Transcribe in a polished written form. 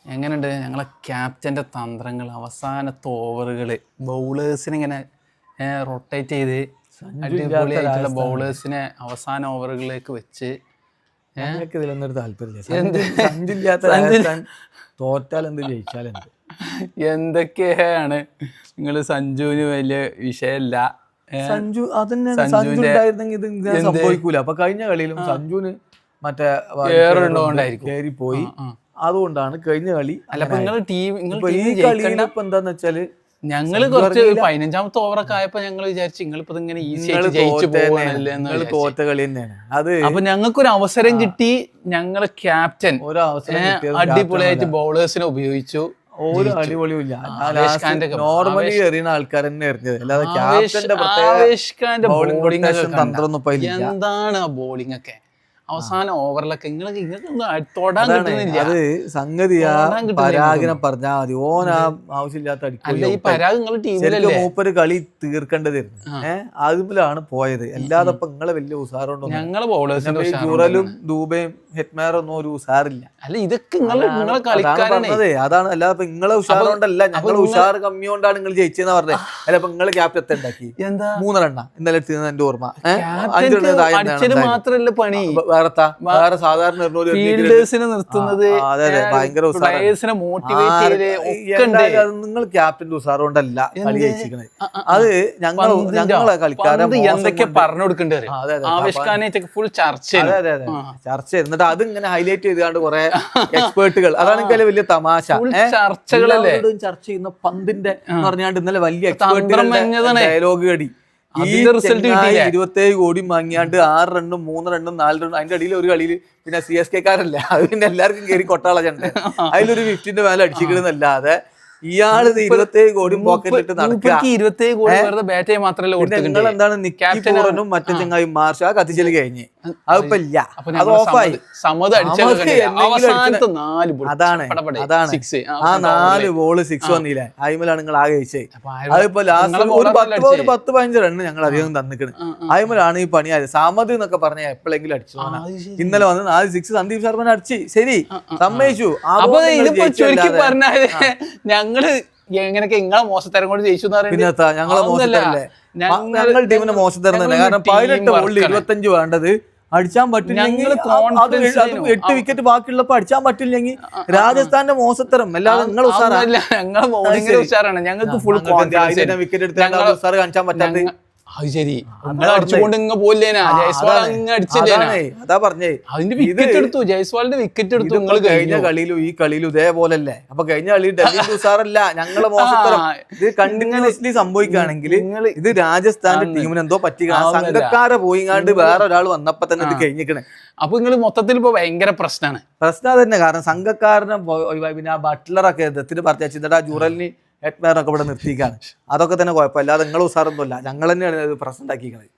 എങ്ങനെയുണ്ട് ഞങ്ങളെ ക്യാപ്റ്റൻ്റെ തന്ത്രങ്ങൾ? അവസാനത്തെ ഓവറുകൾ ബൗളേഴ്സിനെ ഇങ്ങനെ റൊട്ടേറ്റ് ചെയ്ത് അടിപൊളിയായിട്ടുള്ള ബൗളേഴ്സിനെ അവസാന ഓവറുകളിലേക്ക് വെച്ച് ഇതിലൊന്നൊരു താല്പര്യമില്ല. തോറ്റാൽ എന്ത് ജയിച്ചാൽ എന്ത് എന്തൊക്കെയാണ് നിങ്ങൾ സഞ്ജുവിന് വലിയ വിഷയമല്ല. സഞ്ജു അതന്നെ സഞ്ജു ഉണ്ടായിരുന്നെങ്കിൽ ഇത് ഇങ്ങനെ സംഭവിക്കൂല. അപ്പൊ കഴിഞ്ഞ കളിയിലും സഞ്ജുവിന് മറ്റേ കയറി പോയി. അതുകൊണ്ടാണ് കഴിഞ്ഞ കളി. ഈ കളിയിൽ ഇപ്പൊ എന്താന്ന് വെച്ചാല് ഞങ്ങള് കുറച്ച് 15ാമത്തെ ഓവറൊക്കെ ആയപ്പോ ഞങ്ങൾ വിചാരിച്ചു നിങ്ങളിപ്പോ ഇങ്ങനെ ഈസി ആയിട്ട് ജയിച്ചു പോകാനല്ലേ തോറ്റ കളി തന്നെയാണ് അത്. അപ്പൊ ഞങ്ങൾക്കൊരു അവസരം കിട്ടി. ഞങ്ങള് ക്യാപ്റ്റൻ അടിപൊളിയായിട്ട് ബൗളേഴ്സിനെ ഉപയോഗിച്ചു. ഒരു അടിപൊളിയില്ല. നോർമലി എറിയുന്ന ആൾക്കാർ തന്നെ എറിഞ്ഞത്, അല്ലാതെ തന്ത്രമൊന്നും എന്താണ് ആ ബോളിംഗ് ഒക്കെ അവസാന ഓവറിലൊക്കെ അത് സംഗതിയാ. പരാഗിനെ പറഞ്ഞാൽ മതി, ഓൻ ആവശ്യമില്ലാത്ത അടിക്കും. മൂപ്പര് കളി തീർക്കേണ്ടതായിരുന്നു. അതുപോലാണ് പോയത്. അല്ലാതെ ഇപ്പൊ നിങ്ങളെ വലിയ ഉസാറുണ്ടോ? ഞങ്ങള് ബൗളേഴ്സിന്റെ ജുറലും ദൂബയും ഹെറ്റ്മാരും ഒരു ഉസാറില്ല. അല്ല ഇതൊക്കെ കളിക്കാരേ അതാണ്. അല്ലാതെ ഇപ്പൊ നിങ്ങളെ ഉഷാറുകൊണ്ടല്ല, ഞങ്ങളെ ഉഷാർ കമ്മി കൊണ്ടാണ് നിങ്ങൾ ജയിച്ചെന്ന് പറഞ്ഞത്. അല്ല ഇപ്പൊ നിങ്ങള് ക്യാപ്റ്റൻ ഉണ്ടാക്കി 3 റണ്ണ ഇന്നലെ എടുത്തത് എന്റെ ഓർമ്മ. 5 മാത്രല്ല പണി. വേറെ സാധാരണ നിർത്തുന്നത് നിങ്ങൾ ക്യാപ്റ്റൻ ഉസാറുകൊണ്ടല്ല കളി ജയിച്ചിരിക്കണത്. അത് ഞങ്ങളെ കളിക്കാരെ എന്തൊക്കെ പറഞ്ഞു കൊടുക്കേണ്ടി ഫുൾ ചർച്ച എന്നിട്ട് അത് ഇങ്ങനെ ഹൈലൈറ്റ് ചെയ്താണ്ട് കുറെ എക്സ്പേർട്ടുകൾ, അതാണ് എനിക്ക് വലിയ തമാശ. ചർച്ചകളല്ലേ ചർച്ച ചെയ്യുന്ന പന്തിന്റെ പറഞ്ഞാണ്ട് ഇന്നലെ വലിയ എക്സ്പേർട്ടുകളുടെ ഡയലോഗ് കടി. ഈ 27 കോടി വാങ്ങിയാണ്ട് 6 റണ്ണും 3 റണ്ണും 4 റണ്ണും അതിന്റെ അടിയിൽ ഒരു കളിയിൽ പിന്നെ CSK കാരല്ല, അത് പിന്നെ എല്ലാവർക്കും കയറി കൊട്ടാള ചണ്ട. അതിലൊരു 50ന്റെ മേലെ അടിച്ചിക്കണെന്നല്ലാതെ ഇയാള് 27 കോടി പോക്കറ്റിട്ട് നടക്കുക. 27 കോടി വെറുതെ ബാറ്റ് മാത്രമല്ല. നിങ്ങൾ എന്താണ് നിക്കാനും മറ്റേ ചങ്ങായി മാർഷ കത്തിച്ചല് കഴിഞ്ഞ് അതിപ്പോ ഇല്ല, അത് ഓഫായി. അതാണ് ആ 4 ബോള് 6 വന്നില്ലേ, അതിമലാണ് നിങ്ങൾ ആകെ ജയിച്ചത്. അതിപ്പോ ലാസ്റ്റ് ഒരു 10-15 റണ്ണ് ഞങ്ങൾ അധികം തന്നിക്കണ്. അതിമലാണ് ഈ പണിയായത്. സമത് എന്നൊക്കെ പറഞ്ഞ എപ്പോഴെങ്കിലും അടിച്ചു. ഇന്നലെ വന്ന് 4 6 സന്ദീപ് ശർമ്മ അടിച്ച് ശരി സമ്മതിച്ചു. ഞങ്ങള് എങ്ങനെയൊക്കെ നിങ്ങളെ മോശത്തരം കൊണ്ട് ജയിച്ചു. പിന്നത്താ ഞങ്ങളെ മോശത്തരല്ലേ? ഞങ്ങൾ ടീമിനെ മോശത്തരം തന്നെ. കാരണം 18 ബോളിൽ 25 വേണ്ടത് അടിച്ചാൻ പറ്റില്ലെങ്കിൽ 8 വിക്കറ്റ് ബാക്കിയുള്ളപ്പോ അടിച്ചാൻ പറ്റില്ലെങ്കിൽ രാജസ്ഥാന്റെ മോശത്തരം. അല്ലാതെ നിങ്ങൾ ഉഷാറാണ്, ഞങ്ങൾക്ക് ഫുൾ വിക്കറ്റ് എടുത്താൽ ഉഷാറ് കാണിച്ചാൻ പറ്റാത്ത. അത് ശരി, അടിച്ചുകൊണ്ട് ഇങ്ങ പോലേനാ അതാ പറഞ്ഞേ. അതിന്റെ വിക്കറ്റ് എടുത്തു, ജയ്സ്വാളിന്റെ വിക്കറ്റ് എടുത്തു. നിങ്ങൾ കഴിഞ്ഞ കളിയിലും ഈ കളിയിലും ഇതേപോലല്ലേ? അപ്പൊ കഴിഞ്ഞ കളി ഡൽഹി ഉസാറല്ല, ഞങ്ങളെ മോശത്തരം. ഇത് കണ്ടിന്യൂസ്ലി സംഭവിക്കുകയാണെങ്കിൽ ഇത് രാജസ്ഥാന്റെ ടീമിന് എന്തോ പറ്റിക്കണം. സംഘക്കാരെ പോയിങ്ങാണ്ട് വേറെ ഒരാൾ വന്നപ്പോ തന്നെ ഇത് കഴിഞ്ഞിക്കണേ. അപ്പൊ നിങ്ങൾ മൊത്തത്തിൽ ഇപ്പൊ ഭയങ്കര പ്രശ്നം തന്നെ. കാരണം സംഘക്കാരനെ പിന്നെ ബട്ട്ലറൊക്കെ എത്തിന് പറഞ്ഞാ ജുറലിന് ഹെറ്റ്മാനൊക്കെ ഇവിടെ നിർത്തിക്കാണ്. അതൊക്കെ തന്നെ കുഴപ്പമില്ല. അത് നിങ്ങൾ ഉസാറൊന്നുമില്ല, ഞങ്ങൾ തന്നെയാണ് പ്രശ്നം ഉണ്ടാക്കിയിരിക്കുന്നത്.